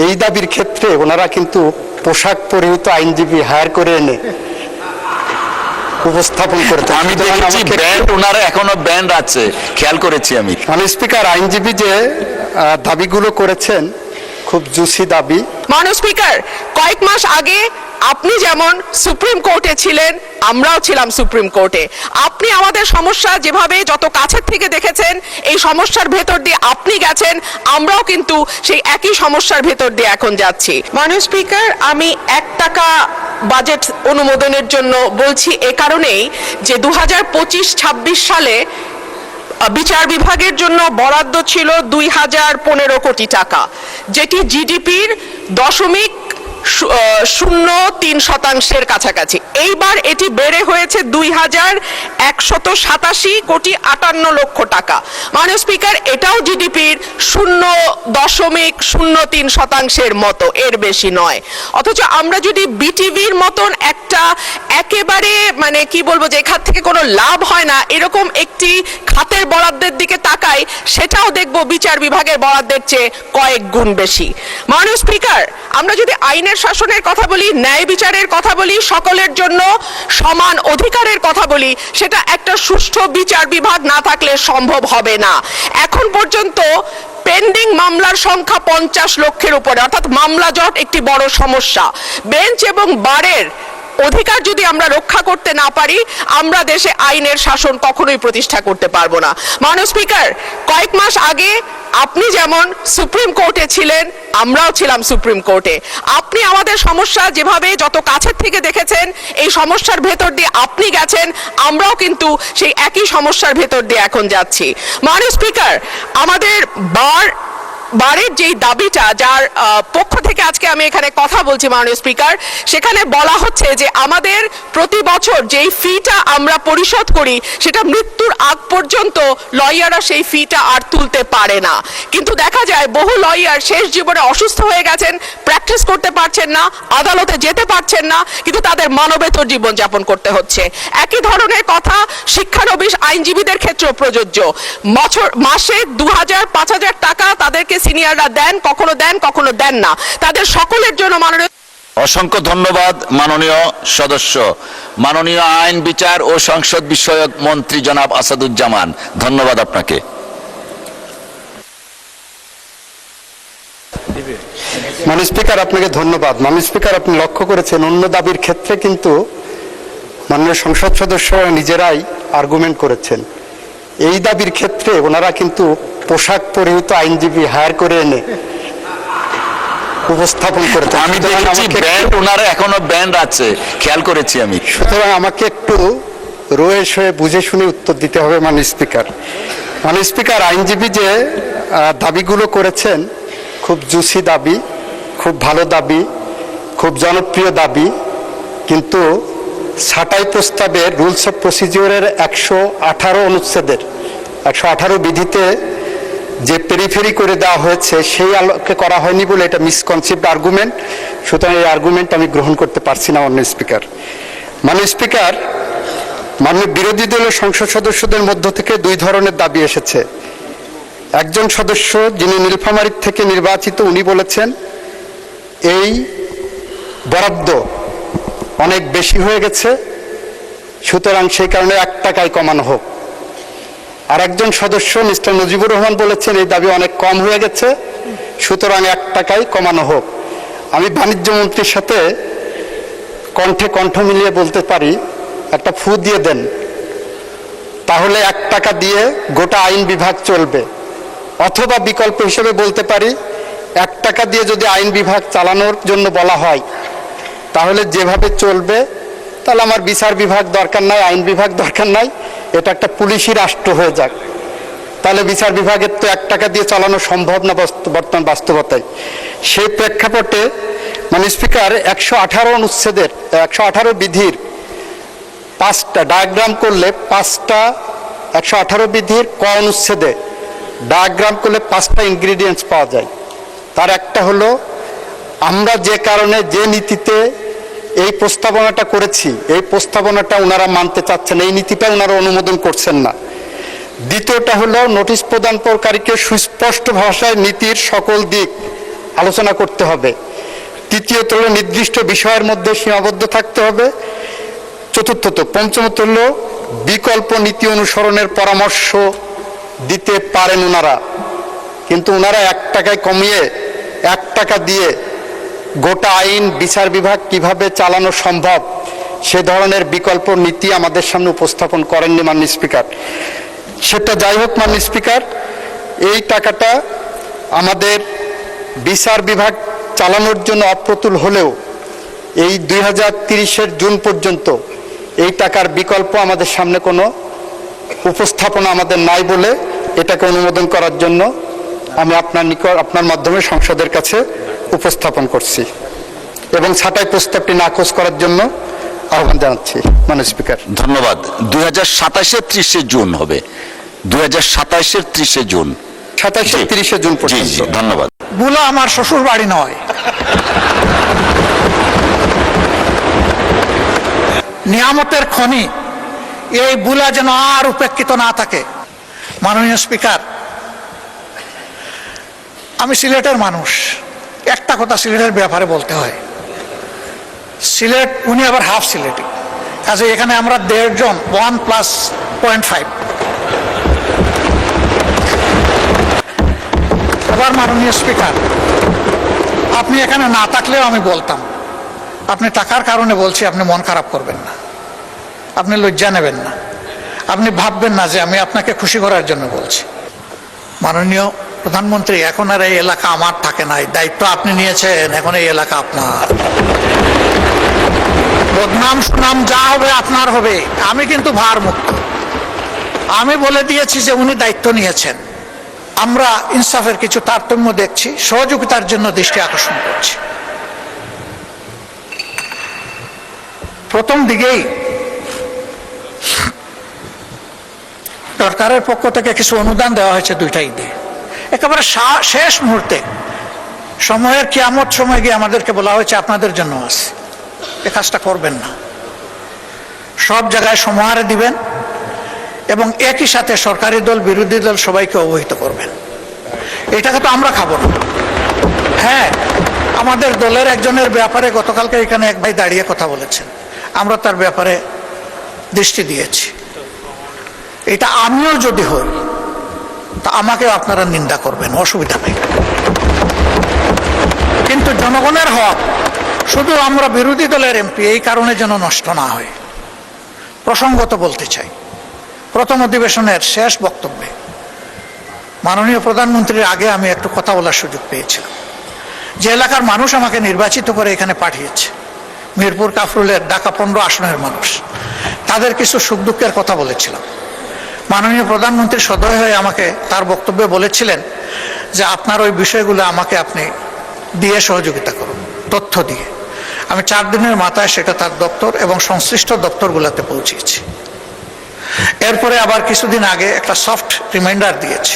এই দাবির ক্ষেত্রে ওনারা কিন্তু পোশাক পরিহিত আইনজীবী হায়ার করে এনে উপস্থাপন করতে। আমি দেখেছি ব্যান্ড, ওনারা এখনো ব্যান্ড আছে, খেয়াল করেছি আমি। মাননীয় স্পিকার, আইনজীবী যে দাবিগুলো করেছেন খুব জুসি দাবি। মাননীয় স্পিকার, কয়েক মাস আগে আপনি যেমন সুপ্রিম কোর্টে ছিলেন, আমরাও ছিলাম সুপ্রিম কোর্টে। আপনি আমাদের সমস্যা যেভাবে যত কাছের থেকে দেখেছেন, এই সমস্যার ভেতর দিয়ে আপনি গেছেন, আমরাও কিন্তু সেই একই সমস্যার ভেতর দিয়ে এখন যাচ্ছি। মাননীয় স্পিকার, আমি 1 টাকা বাজেট অনুমোদনের জন্য বলছি এ কারণেই যে 2025-26 সালে বিচার বিভাগের জন্য বরাদ্দ ছিল 2015 কোটি টাকা, যেটি জিডিপির 0.03% কাছাকাছি। এইবার এটি বেড়ে হয়েছে 2187 কোটি 58 লক্ষ টাকা। মাননীয় স্পিকার, এটাও জিডিপির 0.03% মতো, এর বেশি নয়। অথচ আমরা যদি বিটিভির মতন একটা একেবারে মানে কি বলবো, যে খাত থেকে কোনো লাভ হয় না এরকম একটি খাতের বরাদ্দের দিকে তাকাই, সেটাও দেখব বিচার বিভাগের বরাদ্দের চেয়ে কয়েক গুণ বেশি। মাননীয় স্পিকার, আমরা যদি আইনের শাসনের কথা বলি, ন্যায় বিচারের কথা বলি, সকলের জন্য সমান অধিকারের কথা বলি, সেটা একটা সুষ্ঠু বিচার বিভাগ না থাকলে সম্ভব হবে না। এখন পর্যন্ত পেন্ডিং মামলার সংখ্যা 50 লক্ষের উপরে, অর্থাৎ মামলা জট একটি বড় সমস্যা। বেঞ্চ এবং বারের অধিকার যদি আমরা রক্ষা করতে না পারি, আমরা দেশে আইনের শাসন কখনোই প্রতিষ্ঠা করতে পারবো না। মাননীয় স্পিকার, কয়েক মাস আগে আপনি যেমন সুপ্রিম কোর্টে ছিলেন, আমরাও ছিলাম সুপ্রিম কোর্টে। আপনি আমাদের সমস্যা যেভাবে যত কাছের থেকে দেখেছেন, এই সমস্যার ভেতর দিয়ে আপনি গেছেন, আমরাও কিন্তু সেই একই সমস্যার ভেতর দিয়ে এখন যাচ্ছি। মাননীয় স্পিকার, আমাদের বারের যেই দাবিটা, যার পক্ষ থেকে আজকে আমি এখানে কথা বলছি মাননীয় স্পিকার, সেখানে বলা হচ্ছে যে আমাদের প্রতি বছর যেই ফিটা আমরা পরিশোধ করি, সেটা মৃত্যুর আগ পর্যন্ত লয়াররা সেই ফিটা আর তুলতে পারে না। কিন্তু দেখা যায় বহু লয়ার শেষ জীবনে অসুস্থ হয়ে গেছেন, প্র্যাকটিস করতে পারছেন না, আদালতে যেতে পারছেন না, কিন্তু তাদের মানবেতর জীবন যাপন করতে হচ্ছে। একই ধরনের কথা শিক্ষানবিশ আইনজীবীদের ক্ষেত্রেও প্রযোজ্য। মাসে 2000-5000 টাকা তাদেরকে সিনিয়ররা দেন, কখনো দেন না। তাদের সকলের জন্য মাননীয় অসংখ্য ধন্যবাদ মাননীয় সদস্য, মাননীয় আইন বিচার ও সংসদ বিষয়ক মন্ত্রী জনাব আসাদুজ্জামান, ধন্যবাদ আপনাকে। মাননীয় স্পিকার, আপনাকে ধন্যবাদ। মাননীয় স্পিকার, আপনি লক্ষ্য করেছেন অন্য দাবির ক্ষেত্রে কিন্তু মাননীয় সংসদ সদস্যরা নিজেরাই আর্গুমেন্ট করেছেন। এই দাবির ক্ষেত্রে ওনারা কিন্তু পোশাক পরিহিত আইনজীবী হায়ার করে এনে উপস্থাপন করেছেন। আমি দেখেছি ব্যান্ড, ওনারা এখনো ব্যান্ড আছে, খেয়াল করেছি আমি। সুতরাং আমাকে একটু রয়েস হয়ে বুঝে শুনে উত্তর দিতে হবে মাননীয় স্পিকার। মাননীয় স্পিকার, আইনজীবী যে দাবিগুলো করেছেন খুব জুসি দাবি, খুব ভালো দাবি, খুব জনপ্রিয় দাবি, কিন্তু ছাঁটাই প্রস্তাবের রুলস অফ প্রসিজিওরের 118 অনুচ্ছেদের 118 বিধিতে যে পেরিফেরি করে দেওয়া হয়েছে, সেই আলোকে করা হয়নি বলে এটা মিসকনসেপ্ট আর্গুমেন্ট। সুতরাং এই আর্গুমেন্ট আমি গ্রহণ করতে পারছি না মাননীয় স্পিকার। মাননীয় স্পিকার, মাননীয় বিরোধী দলের সংসদ সদস্যদের মধ্য থেকে 2 ধরনের দাবি এসেছে। একজন সদস্য যিনি নীলফামারী থেকে নির্বাচিত, উনি বলেছেন এই বরাদ্দ অনেক বেশি হয়ে গেছে, সুতরাং সেই কারণে 1 টাকায় কমানো হোক। আর একজন সদস্য মিস্টার মুজিবুর রহমান বলেছেন এই দাবি অনেক কম হয়ে গেছে, সুতরাং 1 টাকায় কমানো হোক। আমি বাণিজ্য মন্ত্রীর সাথে কণ্ঠে কণ্ঠ মিলিয়ে বলতে পারি, একটা ফু দিয়ে দেন, তাহলে 1 টাকা দিয়ে গোটা আইন বিভাগ চলবে। অথবা বিকল্প হিসেবে বলতে পারি, 1 টাকা দিয়ে যদি আইন বিভাগ চালানোর জন্য বলা হয়, তাহলে যেভাবে চলবে, তাহলে আমার বিচার বিভাগ দরকার নাই, আইন বিভাগ দরকার নাই, এটা একটা পুলিশি রাষ্ট্র হয়ে যাক। তাহলে বিচার বিভাগের তো 1 টাকা দিয়ে চালানো সম্ভব না বর্তমান বাস্তবতায়। সেই প্রেক্ষাপটে মাননীয় স্পিকার, 118 অনুচ্ছেদের 118 বিধির 5টা ডায়াগ্রাম করলে 5টা 118 বিধির ক অনুচ্ছেদে ডায়াগ্রাম করলে 5টা ইনগ্রিডিয়েন্টস পাওয়া যায়। তার একটা হলো, আমরা যে কারণে যে নীতিতে এই প্রস্তাবনাটা করেছি, এই প্রস্তাবনাটা ওনারা মানতে চাচ্ছেন, এই নীতিটা ওনারা অনুমোদন করছেন না। দ্বিতীয়টা হলো, নোটিশ প্রদানকারীকে সুস্পষ্ট ভাষায় নীতির সকল দিক আলোচনা করতে হবে। তৃতীয়ত হলো নির্দিষ্ট বিষয়ের মধ্যে সীমাবদ্ধ থাকতে হবে। চতুর্থত, পঞ্চমত হলো বিকল্প নীতি অনুসরণের পরামর্শ দিতে পারেন ওনারা, কিন্তু ওনারা 1 টাকায় কমিয়ে 1 টাকা দিয়ে গোটা আইন বিচার বিভাগ কিভাবে চালানো সম্ভব সে ধরনের বিকল্প নীতি আমাদের সামনে উপস্থাপন করেননি মাননীয় স্পিকার। সেটা যাই হোক মাননীয় স্পিকার, এই টাকাটা আমাদের বিচার বিভাগ চালানোর জন্য অপ্রতুল হলেও এই 2030-এর জুন পর্যন্ত এই টাকার বিকল্প আমাদের সামনে কোনো উপস্থাপনা আমাদের নাই বলে এটাকে অনুমোদন করার জন্য আমি আপনার মাধ্যমে সংসদের কাছে উপস্থাপন করছি এবং ছাঁটাই প্রস্তাবটি নাকচ করার জন্য আহ্বান জানাচ্ছি মাননীয় স্পিকার। ধন্যবাদ। 2027-এর 30 জুন হবে, 2027-এর 30 জুন, 27-30 জুন জি পর্যন্ত। জি, ধন্যবাদ। বুলা আমার শ্বশুর বাড়ি নয়, নিয়ামতের খনি। এই বুলা যেন আর উপেক্ষিত না থাকে। মাননীয় স্পিকার, আমি সিলেটের মানুষ, একটা কথা সিলেটের ব্যাপারে বলতে হয়। সিলেট, উনি আবার হাফ সিলেটি, কাজে এখানে আমরা 1.5 জন, 1 + 0.5। এবার মাননীয় স্পিকার, আপনি এখানে না থাকলেও আমি বলতাম, আপনি টাকার কারণে বলছি, আপনি মন খারাপ করবেন না, আপনি লজ্জা নেবেন না, আপনি ভাববেন না যে আমি আপনাকে খুশি করার জন্য বলছি। মাননীয় প্রধানমন্ত্রী, এখন আর এই এলাকা আমার থাকে নাই, দায়িত্ব আপনি নিয়েছেন, এখন এই এলাকা আপনার। বদনাম সুনাম যা হবে আপনার হবে, আমি কিন্তু ভার মুক্ত। আমি বলে দিয়েছি যে উনি দায়িত্ব নিয়েছেন। আমরা ইনসাফের কিছু তারতম্য দেখছি, সহযোগিতার জন্য দৃষ্টি আকর্ষণ করছি। প্রথম দিকেই সরকারের পক্ষ থেকে কিছু অনুদান দেওয়া হয়েছে 2টা ঈদে। একেবারে শেষ মুহূর্তে সময়ের কিয়ামত সময় গিয়ে আমাদেরকে বলা হয়েছে আপনাদের জন্য আছে, এ কাজটা করবেন না। সব জায়গায় সমাহারে দিবেন এবং একই সাথে সরকারি দল বিরোধী দল সবাইকে অবহিত করবেন। এটাকে তো আমরা খাবো না। হ্যাঁ, আমাদের দলের একজনের ব্যাপারে গতকালকে এখানে এক ভাই দাঁড়িয়ে কথা বলেছেন, আমরা তার ব্যাপারে দৃষ্টি দিয়েছি। এটা আমিও যদি হই তা আমাকেও আপনারা নিন্দা করবেন, অসুবিধা নেই। কিন্তু জনগণের হক শুধু আমরা বিরোধী দলের এমপি এই কারণে যেন নষ্ট না হয়। প্রসঙ্গত বলতে চাই, প্রথম অধিবেশনের শেষ বক্তব্যে মাননীয় প্রধানমন্ত্রীর আগে আমি একটু কথা বলার সুযোগ পেয়েছিলাম। যে এলাকার মানুষ আমাকে নির্বাচিত করে এখানে পাঠিয়েছে, মিরপুর কাফরুলের ঢাকা 15 আসনের মানুষ, তাদের কিছু সুখ দুঃখের কথা বলেছিলাম। মাননীয় প্রধানমন্ত্রী সদয় হয়ে আমাকে তার বক্তব্যে বলেছিলেন যে আপনার ওই বিষয়গুলো আমাকে আপনি দিয়ে সহযোগিতা করুন, তথ্য দিয়ে। আমি 4 দিনের মাথায় সেটা তার দপ্তর এবং সংশ্লিষ্ট দপ্তরগুলোতে পৌঁছেছি। এরপরে আবার কিছুদিন আগে একটা সফট রিমাইন্ডার দিয়েছি।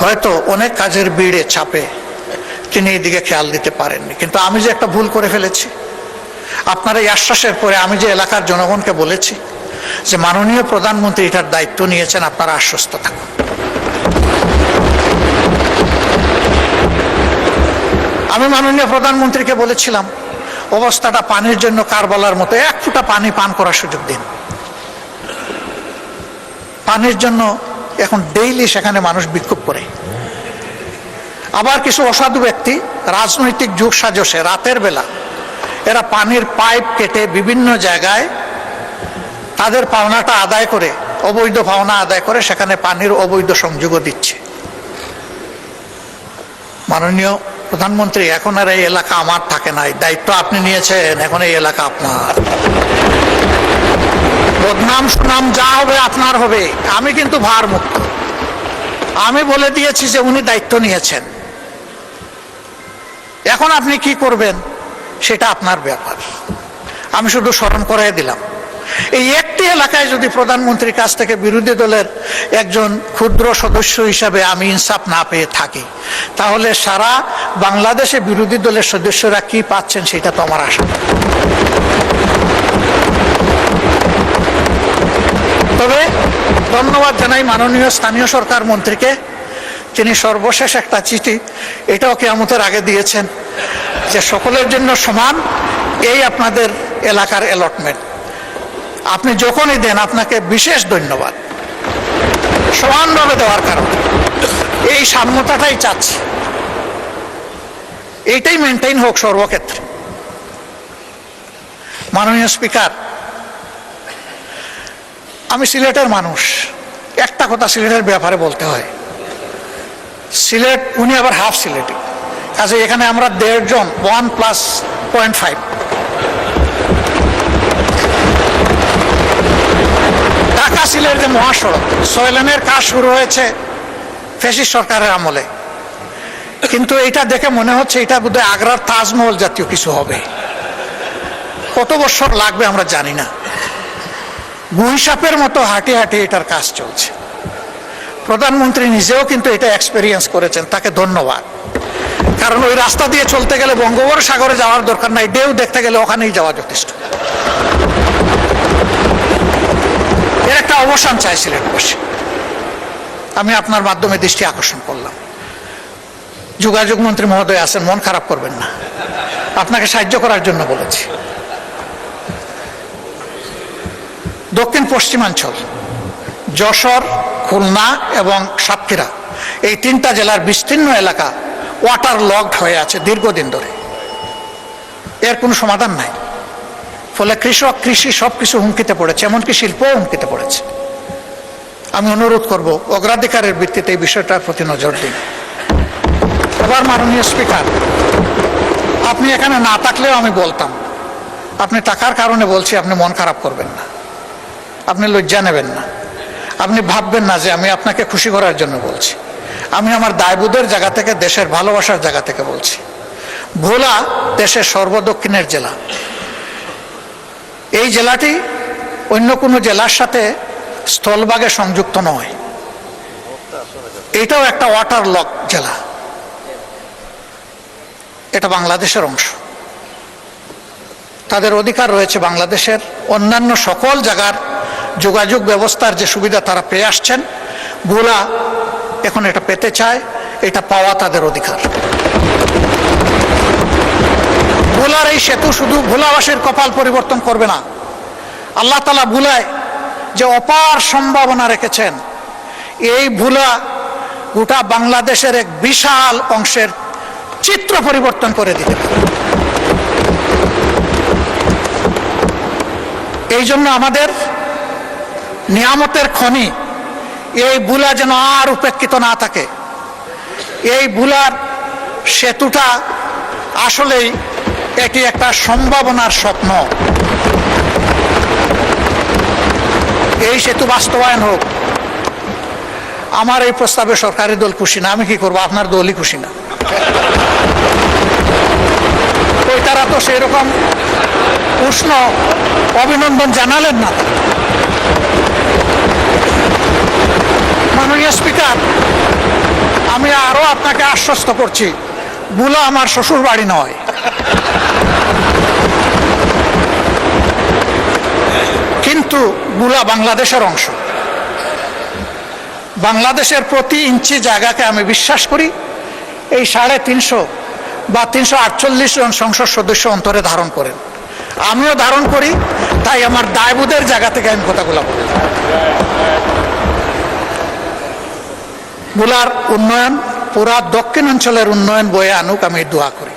হয়তো অনেক কাজের ভিড়ে চাপে তিনি এইদিকে খেয়াল দিতে পারেননি, কিন্তু আমি যে একটা ভুল করে ফেলেছি, আপনার এই আশ্বাসের পরে আমি যে এলাকার জনগণকে বলেছি যে মাননীয় প্রধানমন্ত্রী এটার দায়িত্ব নিয়েছেন, আপনারা আশ্বস্ত থাকুন। আমি মাননীয় প্রধানমন্ত্রীকে বলেছিলাম অবস্থাটা পানির জন্য কারবালার মতো, 1 ফোঁটা পানি পান করার সুযোগ দিন। পানির জন্য এখন ডেইলি সেখানে মানুষ বিক্ষোভ করে। আবার কিছু অসাধু ব্যক্তি রাজনৈতিক যুগ সাজসে রাতের বেলা এরা পানির পাইপ কেটে বিভিন্ন জায়গায় তাদের পাওনাটা আদায় করে, অবৈধ পাওনা আদায় করে সেখানে পানির অবৈধ সংযোগও দিচ্ছে। মাননীয় প্রধানমন্ত্রী, এখন আর এই এলাকা আমার থাকে নাই, দায়িত্ব আপনি নিয়েছেন, এখন এই এলাকা আপনার। বদনাম সুনাম যা হবে আপনার হবে, আমি কিন্তু ভার মুক্ত। আমি বলে দিয়েছি যে উনি দায়িত্ব নিয়েছেন, এখন আপনি কি করবেন সেটা আপনার ব্যাপার। আমি শুধু স্মরণ করাই দিলাম, এই একটি এলাকায় যদি প্রধানমন্ত্রীর কাছ থেকে বিরোধী দলের একজন ক্ষুদ্র সদস্য হিসাবে আমি ইনসাফ না পেয়ে থাকি, তাহলে সারা বাংলাদেশে বিরোধী দলের সদস্যরা কি পাচ্ছেন সেটা তো আমার আশা। তবে ধন্যবাদ জানাই মাননীয় স্থানীয় সরকার মন্ত্রীকে, তিনি সর্বশেষ একটা চিঠি, এটাও কিয়ামতের আগে দিয়েছেন, যে সকলের জন্য সমান, এই আপনাদের এলাকার অ্যালটমেন্ট। আপনি যখনই দেন আপনাকে বিশেষ ধন্যবাদ, সমানভাবে দেওয়ার কারণে। এই সাম্যতাটাই চাচ্ছি, এইটাই মেনটেইন হোক সর্বক্ষেত্রে। মাননীয় স্পিকার, আমি সিলেটের মানুষ, একটা কথা সিলেটের ব্যাপারে বলতে হয়। সিলেট, উনি আবার হাফ সিলেটি, কাজে এখানে আমরা 1.5 জন, 1+0.5। ঢাকা সিলেট যে মহাসড়ক, 6 লেনের কাজ শুরু হয়েছে ফ্যাসিস্ট সরকারের আমলে, কিন্তু এটা দেখে মনে হচ্ছে এটা বোধহয় আগ্রার তাজমহল জাতীয় কিছু হবে। কত বছর লাগবে আমরা জানি না। গুইসাপের মতো হাঁটি হাঁটি এটার কাজ চলছে। প্রধানমন্ত্রী নিজেও কিন্তু এটা এক্সপেরিয়েন্স করেছেন, তাকে ধন্যবাদ। কারণ ওই রাস্তা দিয়ে চলতে গেলে বঙ্গোপসাগরে যাওয়ার দরকার নাই, ঢেউ দেখতে গেলে ওখানেই যাওয়া যথেষ্ট। এর একটা অবসান চাই সিলেটবাসী। আমি আপনার মাধ্যমে দৃষ্টি আকর্ষণ করলাম। যোগাযোগ মন্ত্রী মহোদয় আছেন, মন খারাপ করবেন না, আপনাকে সাহায্য করার জন্য বলেছি। দক্ষিণ পশ্চিমাঞ্চল, যশোর, খুলনা এবং সাতক্ষীরা, এই 3টা জেলার বিস্তীর্ণ এলাকা ওয়াটার লকড হয়ে আছে দীর্ঘদিন ধরে। এর কোনো সমাধান নাই। ফলে কৃষক, কৃষি সবকিছু হুমকিতে পড়েছে, এমনকি শিল্পও হুমকিতে পড়েছে। আমি অনুরোধ করব অগ্রাধিকারের ভিত্তিতে এই বিষয়টার প্রতি নজর দিন। এবার মাননীয় স্পিকার, আপনি এখানে না থাকলেও আমি বলতাম, আপনি টাকার কারণে বলছি, আপনি মন খারাপ করবেন না, আপনি লজ্জা নেবেন না, আপনি ভাববেন না যে আমি আপনাকে খুশি করার জন্য বলছি। আমি আমার দায়বোধের জায়গা থেকে, দেশের ভালোবাসার জায়গা থেকে বলছি। ভোলা দেশের সর্বদক্ষিণের জেলা। এই জেলাটি অন্য কোনো জেলার সাথে স্থলভাগে সংযুক্ত নয়। এটাও একটা ওয়াটার লক জেলা, এটা বাংলাদেশের অংশ। তাদের অধিকার রয়েছে বাংলাদেশের অন্যান্য সকল জায়গার যোগাযোগ ব্যবস্থার যে সুবিধা তারা পেয়ে আসছেন, ভোলা এখন এটা পেতে চায়, এটা পাওয়া তাদের অধিকার। ভোলার এই সেতু শুধু ভোলাবাসীর কপাল পরিবর্তন করবে না, আল্লাহ তাআলা ভোলায় যে অপার সম্ভাবনা রেখেছেন, এই ভোলা গোটা বাংলাদেশের এক বিশাল অংশের চিত্র পরিবর্তন করে দিতে পারে। এই জন্য আমাদের নিয়ামতের খনি এই ভোলা যেন আর উপেক্ষিত না থাকে। এই ভোলার সেতুটা আসলেই এটি একটা সম্ভাবনার স্বপ্ন। এই সেতু বাস্তবায়ন হোক। আমার এই প্রস্তাবে সরকারি দল খুশি না, আমি কি করবো, আপনার দলই খুশি না। ওই তারা তো সেই রকম উষ্ণ অভিনন্দন জানালেন না। মাননীয় স্পিকার, আমি আরো আপনাকে আশ্বস্ত করছি, ভোলা আমার শ্বশুর বাড়ি নয়। কিন্তু ভোলা বাংলাদেশের অংশ। বাংলাদেশের প্রতি ইঞ্চি জায়গাকে আমি বিশ্বাস করি এই 350 বা 348 জন সংসদ সদস্য অন্তরে ধারণ করেন, আমিও ধারণ করি। তাই আমার দায়বোধের জায়গা থেকে আমি কথাগুলো বলি। ভোলার উন্নয়ন পুরা দক্ষিণ অঞ্চলের উন্নয়ন বয়ে আনুক, আমি দোয়া করি।